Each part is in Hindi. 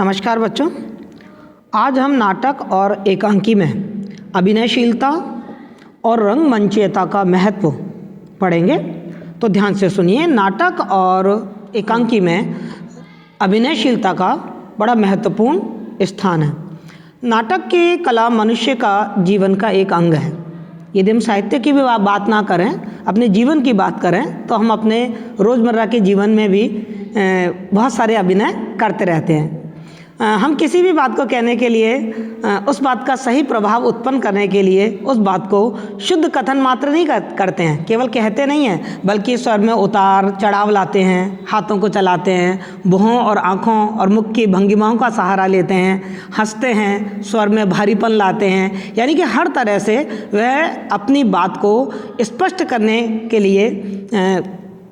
नमस्कार बच्चों, आज हम नाटक और एकांकी में अभिनयशीलता और रंगमंचीयता का महत्व पढ़ेंगे। तो ध्यान से सुनिए। नाटक और एकांकी में अभिनयशीलता का बड़ा महत्वपूर्ण स्थान है। नाटक की कला मनुष्य का जीवन का एक अंग है। यदि हम साहित्य की भी बात ना करें, अपने जीवन की बात करें, तो हम अपने रोज़मर्रा के जीवन में भी बहुत सारे अभिनय करते रहते हैं। हम किसी भी बात को कहने के लिए, उस बात का सही प्रभाव उत्पन्न करने के लिए उस बात को शुद्ध कथन मात्र नहीं करते हैं, केवल कहते नहीं हैं, बल्कि स्वर में उतार चढ़ाव लाते हैं, हाथों को चलाते हैं, भुहों और आँखों और मुख की भंगिमाओं का सहारा लेते हैं, हंसते हैं, स्वर में भारीपन लाते हैं। यानी कि हर तरह से वह अपनी बात को स्पष्ट करने के लिए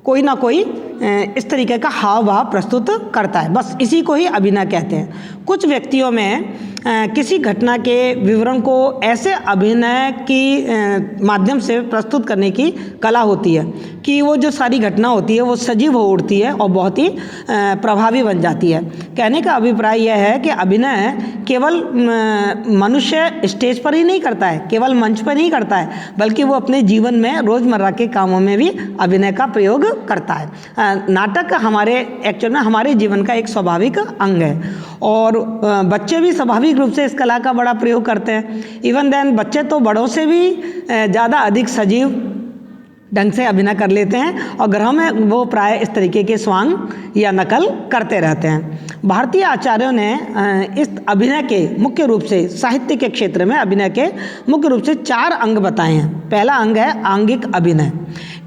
कोई ना कोई इस तरीके का हाव भाव प्रस्तुत करता है। बस इसी को ही अभिनय कहते हैं। कुछ व्यक्तियों में किसी घटना के विवरण को ऐसे अभिनय की माध्यम से प्रस्तुत करने की कला होती है कि वो जो सारी घटना होती है वो सजीव हो उठती है और बहुत ही प्रभावी बन जाती है। कहने का अभिप्राय यह है कि अभिनय केवल मनुष्य स्टेज पर ही नहीं करता है, केवल मंच पर नहीं करता है, बल्कि वो अपने जीवन में रोज़मर्रा के कामों में भी अभिनय का प्रयोग करता है। नाटक एक्चुअल में हमारे जीवन का एक स्वाभाविक अंग है और बच्चे भी स्वाभाविक रूप से इस कला का बड़ा प्रयोग करते हैं। इवन देन बच्चे तो बड़ों से भी ज़्यादा अधिक सजीव ढंग से अभिनय कर लेते हैं और घरों में वो प्राय इस तरीके के स्वांग या नकल करते रहते हैं। भारतीय आचार्यों ने इस अभिनय के मुख्य रूप से साहित्य के क्षेत्र में अभिनय के मुख्य रूप से 4 अंग बताए हैं। पहला अंग है आंगिक अभिनय।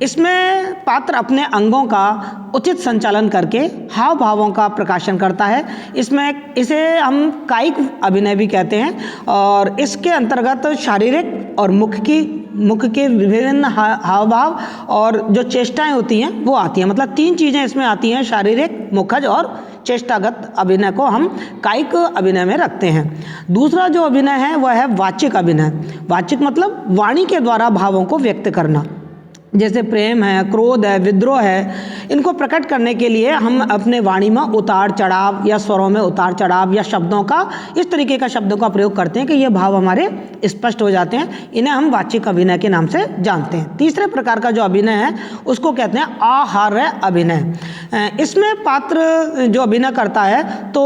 इसमें पात्र अपने अंगों का उचित संचालन करके हाव भावों का प्रकाशन करता है। इसे हम कायिक अभिनय भी कहते हैं और इसके अंतर्गत शारीरिक और मुख के विभिन्न हाव भाव और जो चेष्टाएं होती हैं वो आती हैं। मतलब 3 चीज़ें इसमें आती हैं, शारीरिक, मुखज और चेष्टागत अभिनय को हम कायिक अभिनय में रखते हैं। दूसरा जो अभिनय है वह है वाचिक अभिनय। वाचिक मतलब वाणी के द्वारा भावों को व्यक्त करना, जैसे प्रेम है, क्रोध है, विद्रोह है, इनको प्रकट करने के लिए हम अपने वाणी में उतार चढ़ाव या स्वरों में उतार चढ़ाव या शब्दों का, इस तरीके का शब्दों का प्रयोग करते हैं कि ये भाव हमारे स्पष्ट हो जाते हैं। इन्हें हम वाचिक अभिनय के नाम से जानते हैं। तीसरे प्रकार का जो अभिनय है उसको कहते हैं आहार्य अभिनय। इसमें पात्र जो अभिनय करता है तो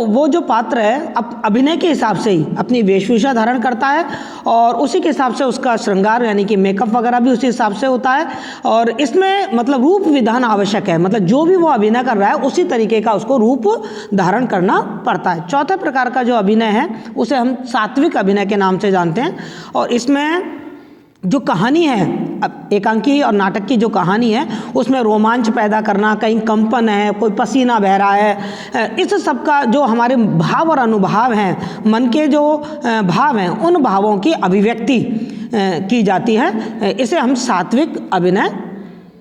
वो जो पात्र है अभिनय के हिसाब से ही अपनी वेशभूषा धारण करता है और उसी के हिसाब से उसका श्रृंगार यानी कि मेकअप वगैरह भी उसी हिसाब से होता है और इसमें मतलब रूप विधान आवश्यक है। मतलब जो भी वो अभिनय कर रहा है उसी तरीके का उसको रूप धारण करना पड़ता है। चौथे प्रकार का जो अभिनय है उसे हम सात्विक अभिनय के नाम से जानते हैं और इसमें जो कहानी है, एकांकी और नाटक की जो कहानी है उसमें रोमांच पैदा करना, कहीं कंपन है, कोई पसीना बह रहा है, इस सब का जो हमारे भाव और अनुभाव हैं, मन के जो भाव हैं, उन भावों की अभिव्यक्ति की जाती है। इसे हम सात्विक अभिनय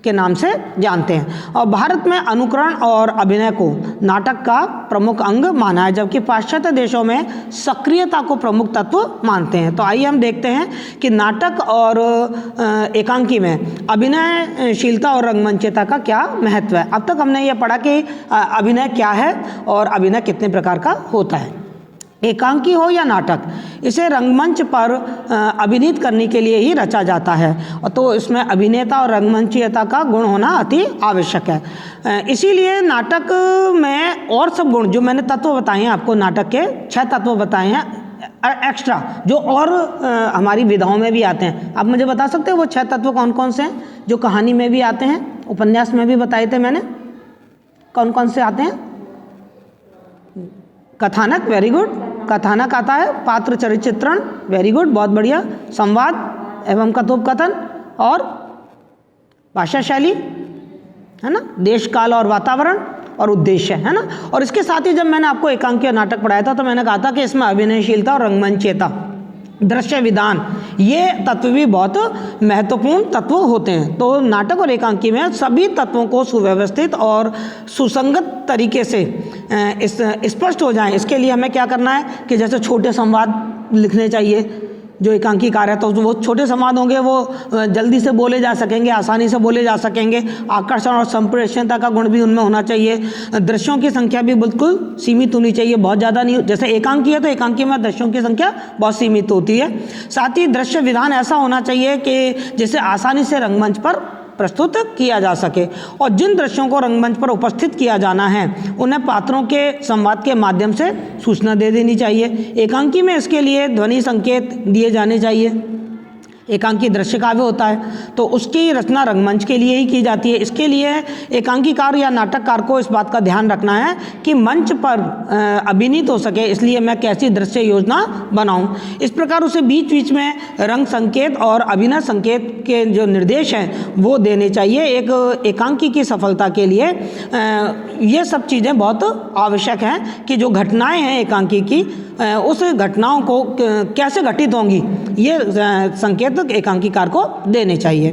के नाम से जानते हैं। और भारत में अनुकरण और अभिनय को नाटक का प्रमुख अंग माना है, जबकि पाश्चात्य देशों में सक्रियता को प्रमुख तत्व मानते हैं। तो आइए हम देखते हैं कि नाटक और एकांकी में अभिनयशीलता और रंगमंचीयता का क्या महत्व है। अब तक हमने ये पढ़ा कि अभिनय क्या है और अभिनय कितने प्रकार का होता है। एकांकी हो या नाटक, इसे रंगमंच पर अभिनीत करने के लिए ही रचा जाता है और तो इसमें अभिनेता और रंगमंचीयता का गुण होना अति आवश्यक है। इसीलिए नाटक में और सब गुण जो मैंने तत्व बताए हैं आपको, नाटक के 6 तत्व बताए हैं एक्स्ट्रा, जो और हमारी विधाओं में भी आते हैं। आप मुझे बता सकते हैं वो 6 तत्व कौन कौन से हैं जो कहानी में भी आते हैं, उपन्यास में भी बताए थे मैंने, कौन कौन से आते हैं? कथानक, वेरी गुड, कथानक आता है। पात्र चरित्र चित्रण, वेरी गुड, बहुत बढ़िया। संवाद एवं कथोपकथन और भाषा शैली, है ना, देश काल और वातावरण और उद्देश्य, है ना। और इसके साथ ही जब मैंने आपको एकांकी और नाटक पढ़ाया था तो मैंने कहा था कि इसमें अभिनयशीलता और रंगमंचीयता, दृश्य विधान, ये तत्व भी बहुत महत्वपूर्ण तत्व होते हैं। तो नाटक और एकांकी में सभी तत्वों को सुव्यवस्थित और सुसंगत तरीके से स्पष्ट हो जाएं, इसके लिए हमें क्या करना है कि जैसे छोटे संवाद लिखने चाहिए, जो एकांकीकार है, तो वो छोटे संवाद होंगे, वो जल्दी से बोले जा सकेंगे, आसानी से बोले जा सकेंगे। आकर्षण और संप्रेषणीयता का गुण भी उनमें होना चाहिए। दृश्यों की संख्या भी बिल्कुल सीमित होनी चाहिए, बहुत ज़्यादा नहीं। जैसे एकांकी है तो एकांकी में दृश्यों की संख्या बहुत सीमित होती है। साथ ही दृश्य विधान ऐसा होना चाहिए कि जिसे आसानी से रंगमंच पर प्रस्तुत किया जा सके, और जिन दृश्यों को रंगमंच पर उपस्थित किया जाना है उन्हें पात्रों के संवाद के माध्यम से सूचना दे देनी चाहिए। एकांकी में इसके लिए ध्वनि संकेत दिए जाने चाहिए। एकांकी दृश्य काव्य होता है तो उसकी रचना रंगमंच के लिए ही की जाती है। इसके लिए एकांकीकार या नाटककार को इस बात का ध्यान रखना है कि मंच पर अभिनीत हो सके, इसलिए मैं कैसी दृश्य योजना बनाऊं। इस प्रकार उसे बीच बीच में रंग संकेत और अभिनय संकेत के जो निर्देश हैं वो देने चाहिए। एक एकांकी की सफलता के लिए ये सब चीज़ें बहुत आवश्यक हैं कि जो घटनाएँ हैं एकांकी की, उस घटनाओं को कैसे घटित होंगी, ये संकेत एकांकीकार को देने चाहिए।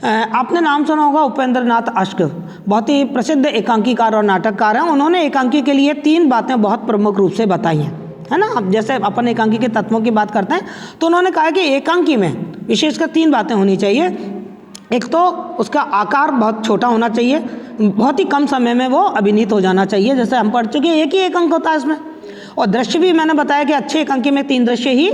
आपने नाम सुना होगा उपेंद्र नाथ अश्क, बहुत ही प्रसिद्ध एकांकीकार और नाटककार हैं। उन्होंने एकांकी के लिए 3 बातें बहुत प्रमुख रूप से बताई हैं, है ना। अब जैसे अपन एकांकी के तत्वों की बात करते हैं तो उन्होंने कहा कि एकांकी में विशेषकर 3 बातें होनी चाहिए। एक तो उसका आकार बहुत छोटा होना चाहिए, बहुत ही कम समय में वो अभिनीत हो जाना चाहिए। जैसे हम पढ़ चुके, एक ही एक अंक होता है इसमें। और दृश्य भी मैंने बताया कि अच्छे एकांकी में 3 दृश्य ही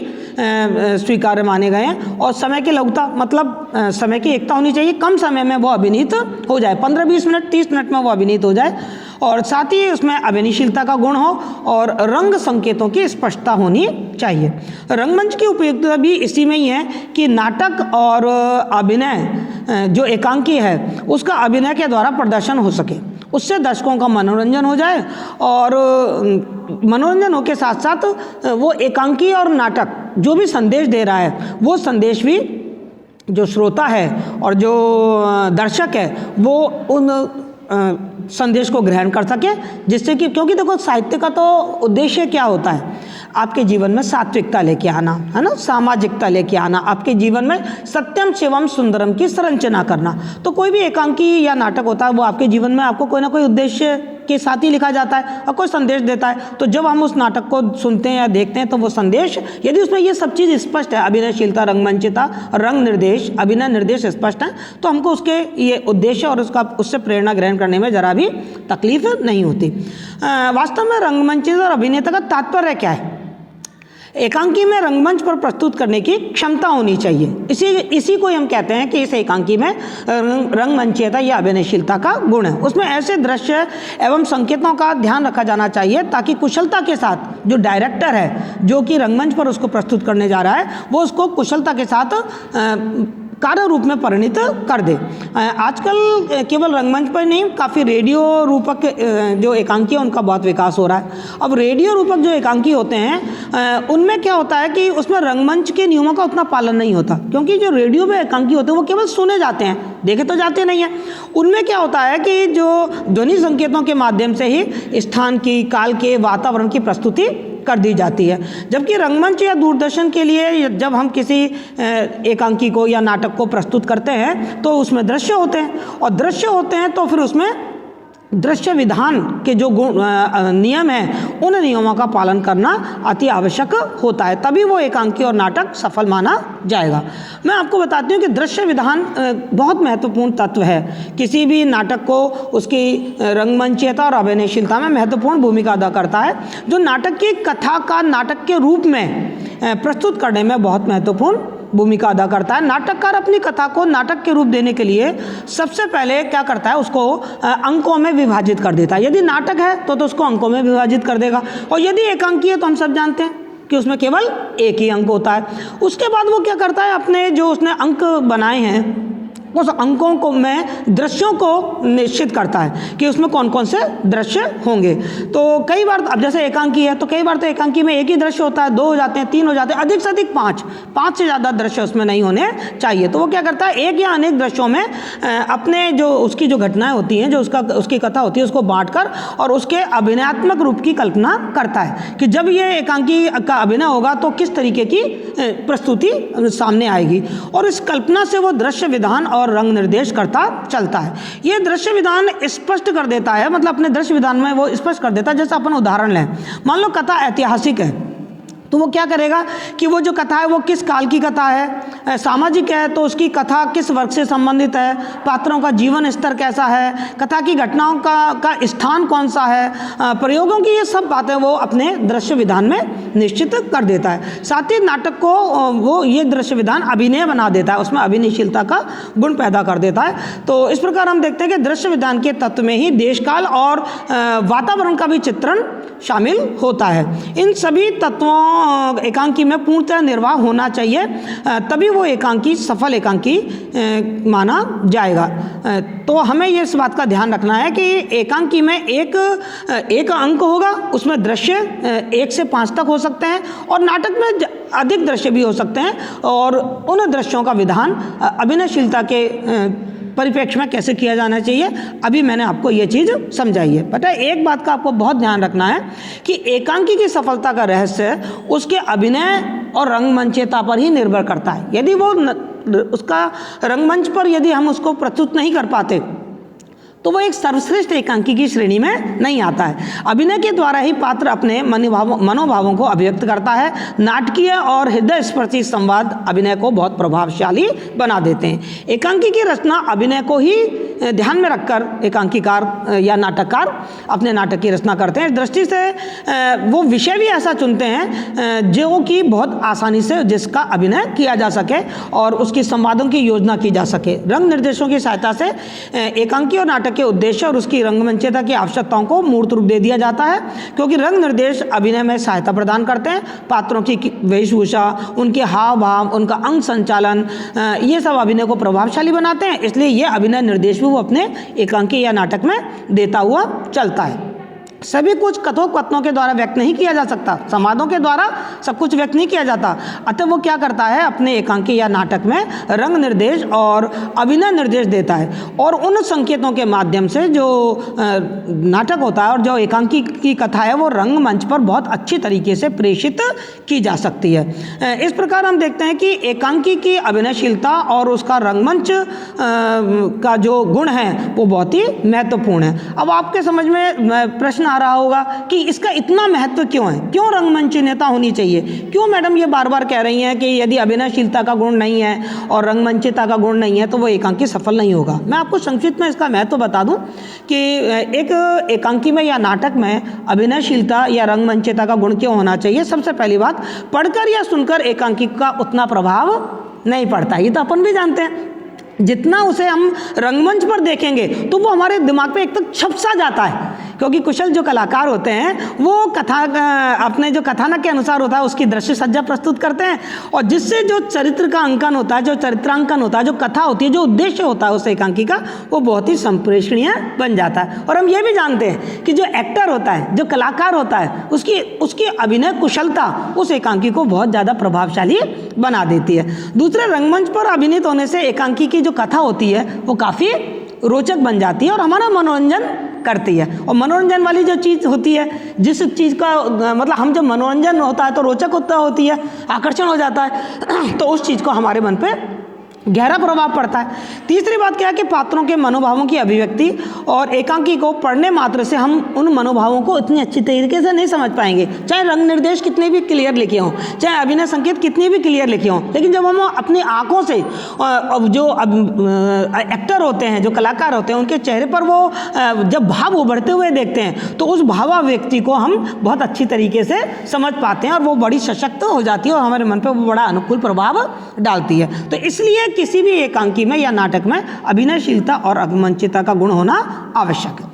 स्वीकार्य माने गए हैं। और समय की लघुता, मतलब समय की एकता होनी चाहिए, कम समय में वो अभिनीत हो जाए, 15-20 मिनट 30 मिनट में वो अभिनीत हो जाए। और साथ ही उसमें अभिनयशीलता का गुण हो और रंग संकेतों की स्पष्टता होनी चाहिए। रंगमंच की उपयोगिता भी इसी में ही है कि नाटक और अभिनय जो एकांकी है उसका अभिनय के द्वारा प्रदर्शन हो सके, उससे दर्शकों का मनोरंजन हो जाए, और मनोरंजन के साथ साथ वो एकांकी और नाटक जो भी संदेश दे रहा है वो संदेश भी जो श्रोता है और जो दर्शक है वो उन संदेश को ग्रहण कर सके, जिससे कि, क्योंकि देखो साहित्य का तो उद्देश्य क्या होता है, आपके जीवन में सात्विकता लेके आना, है ना, सामाजिकता लेके आना, आपके जीवन में सत्यम शिवम सुंदरम की संरचना करना। तो कोई भी एकांकी या नाटक होता है वो आपके जीवन में आपको कोई ना कोई उद्देश्य के साथ ही लिखा जाता है और कोई संदेश देता है। तो जब हम उस नाटक को सुनते हैं या देखते हैं तो वो संदेश, यदि उसमें ये सब चीज़ स्पष्ट है, अभिनयशीलता, रंगमंचता, रंग निर्देश, अभिनय निर्देश स्पष्ट है, तो हमको उसके ये उद्देश्य और उससे प्रेरणा ग्रहण करने में जरा भी तकलीफ नहीं होती। वास्तव में रंगमंचता और अभिनेता का तात्पर्य क्या है? एकांकी में रंगमंच पर प्रस्तुत करने की क्षमता होनी चाहिए। इसी को हम कहते हैं कि इस एकांकी में रंगमंचीयता या अभिनयशीलता का गुण है। उसमें ऐसे दृश्य एवं संकेतों का ध्यान रखा जाना चाहिए ताकि कुशलता के साथ जो डायरेक्टर है जो कि रंगमंच पर उसको प्रस्तुत करने जा रहा है वो उसको कुशलता के साथ कार्य रूप में परिणित कर दे। आजकल केवल रंगमंच पर नहीं, काफ़ी रेडियो रूपक जो एकांकी है उनका बहुत विकास हो रहा है। अब रेडियो रूपक जो एकांकी होते हैं उनमें क्या होता है कि उसमें रंगमंच के नियमों का उतना पालन नहीं होता, क्योंकि जो रेडियो में एकांकी होते हैं वो केवल सुने जाते हैं, देखे तो जाते नहीं हैं। उनमें क्या होता है कि जो ध्वनि संकेतों के माध्यम से ही स्थान की, काल के, वातावरण की प्रस्तुति कर दी जाती है। जबकि रंगमंच या दूरदर्शन के लिए जब हम किसी एकांकी को या नाटक को प्रस्तुत करते हैं तो उसमें दृश्य होते हैं, और दृश्य होते हैं तो फिर उसमें दृश्य विधान के जो नियम हैं उन नियमों का पालन करना अति आवश्यक होता है, तभी वो एकांकी और नाटक सफल माना जाएगा। मैं आपको बताती हूँ कि दृश्य विधान बहुत महत्वपूर्ण तत्व है। किसी भी नाटक को उसकी रंगमंचीयता और अभिनयशीलता में महत्वपूर्ण भूमिका अदा करता है, जो नाटक की कथा का नाटक के रूप में प्रस्तुत करने में बहुत महत्वपूर्ण भूमिका अदा करता है। नाटककार अपनी कथा को नाटक के रूप देने के लिए सबसे पहले क्या करता है, उसको अंकों में विभाजित कर देता है। यदि नाटक है तो उसको अंकों में विभाजित कर देगा, और यदि एकांकी है तो हम सब जानते हैं कि उसमें केवल एक ही अंक होता है। उसके बाद वो क्या करता है, अपने जो उसने अंक बनाए हैं उस अंकों को में दृश्यों को निश्चित करता है कि उसमें कौन कौन से दृश्य होंगे। तो कई बार, अब जैसे एकांकी है तो कई बार तो एकांकी में एक ही दृश्य होता है, 2 हो जाते हैं, 3 हो जाते हैं, अधिक से अधिक 5 से ज़्यादा दृश्य उसमें नहीं होने चाहिए। तो वो क्या करता है, एक या अनेक दृश्यों में अपने जो उसकी जो घटनाएं होती हैं, जो उसकी कथा होती है, उसको बांटकर और उसके अभिनयात्मक रूप की कल्पना करता है कि जब ये एकांकी का अभिनय होगा तो किस तरीके की प्रस्तुति सामने आएगी, और इस कल्पना से वो दृश्य विधान और रंग निर्देश करता चलता है। ये दृश्य विधान स्पष्ट कर देता है, मतलब अपने दृश्य विधान में वो स्पष्ट कर देता है। जैसे अपन उदाहरण लें, मान लो कथा ऐतिहासिक है तो वो क्या करेगा कि वो जो कथा है वो किस काल की कथा है, सामाजिक है तो उसकी कथा किस वर्ग से संबंधित है, पात्रों का जीवन स्तर कैसा है, कथा की घटनाओं का स्थान कौन सा है, प्रयोगों की ये सब बातें वो अपने दृश्य विधान में निश्चित कर देता है। साथ ही नाटक को वो ये दृश्य विधान अभिनय बना देता है, उसमें अभिनयशीलता का गुण पैदा कर देता है। तो इस प्रकार हम देखते हैं कि दृश्य विधान के तत्व में ही देश काल और वातावरण का भी चित्रण शामिल होता है। इन सभी तत्वों एकांकी में पूर्णतः निर्वाह होना चाहिए, तभी वो एकांकी सफल एकांकी माना जाएगा। तो हमें ये इस बात का ध्यान रखना है कि एकांकी में एक अंक होगा, उसमें दृश्य 1 से 5 तक हो सकते हैं और नाटक में अधिक दृश्य भी हो सकते हैं, और उन दृश्यों का विधान अभिनयशीलता के परिप्रेक्ष्य में कैसे किया जाना चाहिए अभी मैंने आपको ये चीज़ समझाई है। पता है, एक बात का आपको बहुत ध्यान रखना है कि एकांकी की सफलता का रहस्य उसके अभिनय और रंगमंचता पर ही निर्भर करता है। यदि वो उसका रंगमंच पर यदि हम उसको प्रस्तुत नहीं कर पाते तो वो एक सर्वश्रेष्ठ एकांकी की श्रेणी में नहीं आता है। अभिनय के द्वारा ही पात्र अपने मनोभावों को अभिव्यक्त करता है। नाटकीय और हृदय स्पर्शी संवाद अभिनय को बहुत प्रभावशाली बना देते हैं। एकांकी की रचना अभिनय को ही ध्यान में रखकर एकांकीकार या नाटककार अपने नाटक की रचना करते हैं। इस दृष्टि से वो विषय भी ऐसा चुनते हैं जो कि बहुत आसानी से जिसका अभिनय किया जा सके और उसकी संवादों की योजना की जा सके। रंग निर्देशों की सहायता से एकांकी और नाटक के उद्देश्य और उसकी रंगमंचता की आवश्यकताओं को मूर्त रूप दे दिया जाता है, क्योंकि रंग निर्देश अभिनय में सहायता प्रदान करते हैं। पात्रों की वेशभूषा, उनके हाव भाव, उनका अंग संचालन, ये सब अभिनय को प्रभावशाली बनाते हैं। इसलिए ये अभिनय निर्देश भी वो अपने एकांकी या नाटक में देता हुआ चलता है। सभी कुछ कथोपकथनों के द्वारा व्यक्त नहीं किया जा सकता, संवादों के द्वारा सब कुछ व्यक्त नहीं किया जाता। अतः वो क्या करता है, अपने एकांकी या नाटक में रंग निर्देश और अभिनय निर्देश देता है, और उन संकेतों के माध्यम से जो नाटक होता है और जो एकांकी की कथा है वो रंगमंच पर बहुत अच्छी तरीके से प्रेषित की जा सकती है। इस प्रकार हम देखते हैं कि एकांकी की अभिनयशीलता और उसका रंगमंच का जो गुण है वो बहुत ही महत्वपूर्ण है। अब आपके समझ में प्रश्न आ रहा होगा कि इसका इतना महत्व क्यों है, क्यों रंगमंच नेता होनी चाहिए, क्यों मैडम ये बार बार कह रही हैं कि यदि अभिनयशीलता का गुण नहीं है और रंगमंचता का गुण नहीं है तो वो एकांकी सफल नहीं होगा। मैं आपको संक्षिप्त में इसका महत्व बता दूं कि एक एकांकी में या नाटक में अभिनयशीलता या रंगमंचता का गुण क्यों होना चाहिए। सबसे पहली बात, पढ़कर या सुनकर एकांकी का उतना प्रभाव नहीं पड़ता, ये तो अपन भी जानते हैं। जितना उसे हम रंगमंच पर देखेंगे तो वो हमारे दिमाग पे एक तक छप सा जाता है, क्योंकि कुशल जो कलाकार होते हैं वो कथा अपने जो कथानक के अनुसार होता है उसकी दृश्य सज्जा प्रस्तुत करते हैं, और जिससे जो चरित्र का अंकन होता है, जो चरित्रांकन होता है, जो कथा होती है, जो उद्देश्य होता है उस एकांकी का, वो बहुत ही संप्रेषणीय बन जाता है। और हम ये भी जानते हैं कि जो एक्टर होता है, जो कलाकार होता है, उसकी अभिनय कुशलता उस एकांकी को बहुत ज़्यादा प्रभावशाली बना देती है। दूसरे, रंगमंच पर अभिनीत होने से एकांकी की जो कथा होती है वो काफ़ी रोचक बन जाती है और हमारा मनोरंजन करती है। और मनोरंजन वाली जो चीज़ होती है, जिस चीज़ का मतलब हम जब मनोरंजन होता है तो रोचक होती है, आकर्षण हो जाता है, तो उस चीज़ को हमारे मन पे गहरा प्रभाव पड़ता है। तीसरी बात क्या है कि पात्रों के मनोभावों की अभिव्यक्ति और एकांकी को पढ़ने मात्र से हम उन मनोभावों को इतनी अच्छी तरीके से नहीं समझ पाएंगे, चाहे रंग निर्देश कितने भी क्लियर लिखे हों, चाहे अभिनय संकेत कितनी भी क्लियर लिखे हों। लेकिन जब हम अपनी आंखों से जो एक्टर होते हैं, जो कलाकार होते हैं, उनके चेहरे पर वो जब भाव उभरते हुए देखते हैं तो उस भावाव्यक्ति को हम बहुत अच्छी तरीके से समझ पाते हैं और वो बड़ी सशक्त हो जाती है और हमारे मन पर वो बड़ा अनुकूल प्रभाव डालती है। तो इसलिए किसी भी एकांकी में या नाटक में अभिनयशीलता और रंगमंचता का गुण होना आवश्यक है।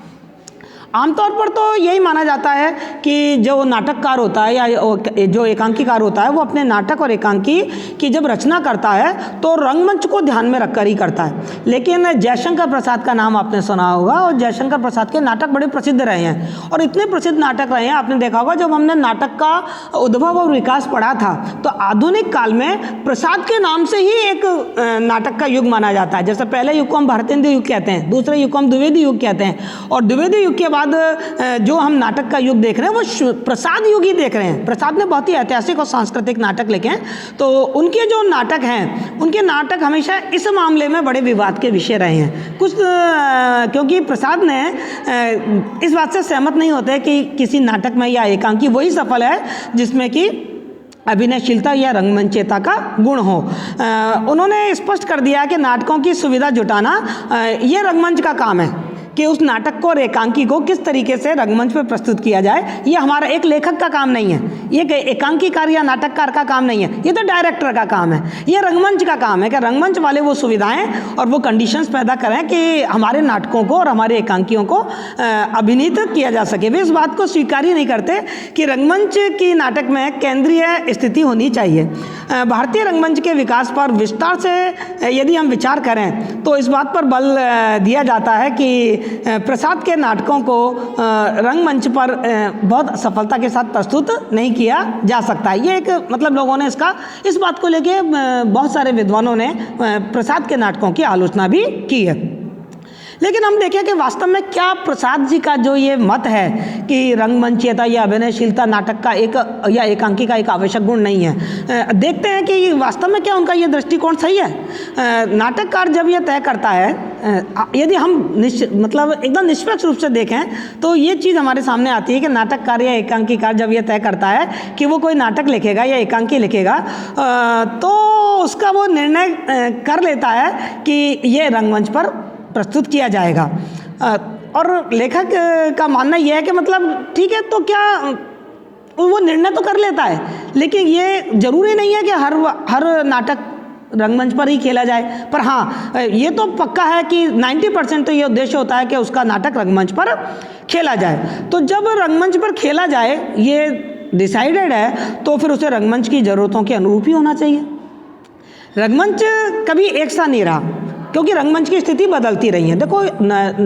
आमतौर पर तो यही माना जाता है कि जो नाटककार होता है या जो एकांकीकार होता है वो अपने नाटक और एकांकी की जब रचना करता है तो रंगमंच को ध्यान में रखकर ही करता है। लेकिन जयशंकर प्रसाद का नाम आपने सुना होगा, और जयशंकर प्रसाद के नाटक बड़े प्रसिद्ध रहे हैं और इतने प्रसिद्ध नाटक रहे हैं, आपने देखा होगा जब हमने नाटक का उद्भव और विकास पढ़ा था तो आधुनिक काल में प्रसाद के नाम से ही एक नाटक का युग माना जाता है। जैसे पहले युग को हम भारतेंद्र युग कहते हैं, दूसरे युग को हम द्विवेदी युग कहते हैं, और द्विवेदी युग के बाद जो हम नाटक का युग देख रहे हैं वो प्रसाद युग ही देख रहे हैं। प्रसाद ने बहुत ही ऐतिहासिक और सांस्कृतिक नाटक लिखे हैं, तो उनके जो नाटक हैं, उनके नाटक हमेशा इस मामले में बड़े विवाद के विषय रहे हैं। कुछ क्योंकि प्रसाद ने इस बात से सहमत नहीं होते कि किसी नाटक में या एकांकी वही सफल है जिसमें कि अभिनयशीलता या रंगमंचयता का गुण हो। उन्होंने स्पष्ट कर दिया कि नाटकों की सुविधा जुटाना ये रंगमंच का काम है कि उस नाटक को और एकांकी को किस तरीके से रंगमंच पर प्रस्तुत किया जाए। ये हमारा एक लेखक का काम नहीं है, ये एकांकीकार या नाटककार का काम नहीं है, ये तो डायरेक्टर का काम है, ये रंगमंच का काम है कि रंगमंच वाले वो सुविधाएं और वो कंडीशंस पैदा करें कि हमारे नाटकों को और हमारे एकांकियों को अभिनीत किया जा सके। वे इस बात को स्वीकार ही नहीं करते कि रंगमंच की नाटक में केंद्रीय स्थिति होनी चाहिए। भारतीय रंगमंच के विकास पर विस्तार से यदि हम विचार करें तो इस बात पर बल दिया जाता है कि प्रसाद के नाटकों को रंगमंच पर बहुत सफलता के साथ प्रस्तुत नहीं किया जा सकता है। ये एक मतलब लोगों ने इस बात को लेके बहुत सारे विद्वानों ने प्रसाद के नाटकों की आलोचना भी की है। लेकिन हम देखें कि वास्तव में क्या प्रसाद जी का जो ये मत है कि रंगमंचयता या अभिनयशीलता नाटक का एक या एकांकी का एक आवश्यक गुण नहीं है। देखते हैं कि वास्तव में क्या उनका ये दृष्टिकोण सही है। नाटककार जब ये तय करता है, यदि हम मतलब एकदम निष्पक्ष रूप से देखें तो ये चीज़ हमारे सामने आती है कि नाटककार या एकांकीकार जब ये तय करता है कि वो कोई नाटक लिखेगा या एकांकी लिखेगा तो उसका वो निर्णय कर लेता है कि ये रंगमंच पर प्रस्तुत किया जाएगा। और लेखक का मानना यह है कि मतलब ठीक है, तो क्या वो निर्णय तो कर लेता है, लेकिन ये जरूरी नहीं है कि हर नाटक रंगमंच पर ही खेला जाए। पर हाँ, ये तो पक्का है कि 90% तो ये उद्देश्य होता है कि उसका नाटक रंगमंच पर खेला जाए। तो जब रंगमंच पर खेला जाए ये डिसाइडेड है तो फिर उसे रंगमंच की ज़रूरतों के अनुरूप ही होना चाहिए। रंगमंच कभी एक सा नहीं रहा क्योंकि रंगमंच की स्थिति बदलती रही है। देखो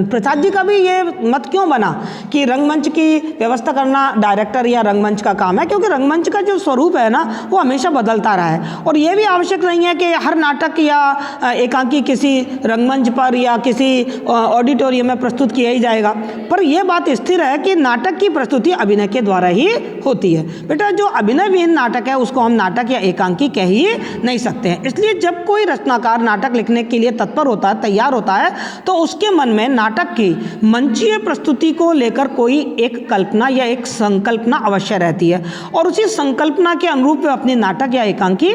प्रसाद जी का भी ये मत क्यों बना कि रंगमंच की व्यवस्था करना डायरेक्टर या रंगमंच का काम है, क्योंकि रंगमंच का जो स्वरूप है ना वो हमेशा बदलता रहा है। और ये भी आवश्यक नहीं है कि हर नाटक या एकांकी किसी रंगमंच पर या किसी ऑडिटोरियम में प्रस्तुत किया ही जाएगा। पर यह बात स्थिर है कि नाटक की प्रस्तुति अभिनय के द्वारा ही होती है। बेटा जो अभिनय विहीन नाटक है उसको हम नाटक या एकांकी कह ही नहीं सकते हैं। इसलिए जब कोई रचनाकार नाटक लिखने के लिए तत्पर होता है, तैयार होता है, तो उसके मन में नाटक की मंचीय प्रस्तुति को लेकर कोई एक कल्पना या एक संकल्पना अवश्य रहती है और उसी संकल्पना के अनुरूप अपने नाटक या एकांकी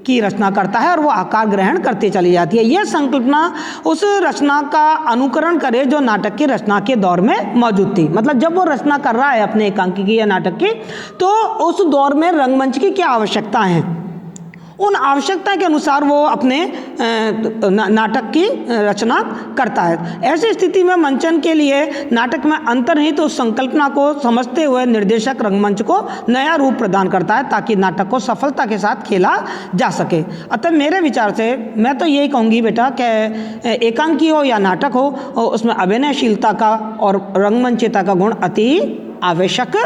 की रचना करता है और वो आकार ग्रहण करती चली जाती है। यह संकल्पना उस रचना का अनुकरण करे जो नाटक की रचना के दौर में मौजूद थी। मतलब जब वो रचना कर रहा है अपने एकांकी की या नाटक की, तो उस दौर में रंगमंच की क्या आवश्यकता है, उन आवश्यकता के अनुसार वो अपने नाटक की रचना करता है। ऐसी स्थिति में मंचन के लिए नाटक में अंतर्निहित उस संकल्पना को समझते हुए निर्देशक रंगमंच को नया रूप प्रदान करता है ताकि नाटक को सफलता के साथ खेला जा सके। अतः मेरे विचार से मैं तो यही कहूँगी बेटा कि एकांकी हो या नाटक हो, उसमें अभिनयशीलता का और रंगमंचयता का गुण अति आवश्यक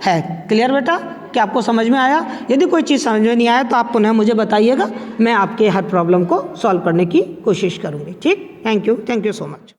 है। क्लियर बेटा? क्या आपको समझ में आया? यदि कोई चीज़ समझ में नहीं आया तो आप पुनः मुझे बताइएगा, मैं आपके हर प्रॉब्लम को सॉल्व करने की कोशिश करूँगी। ठीक, थैंक यू सो मच।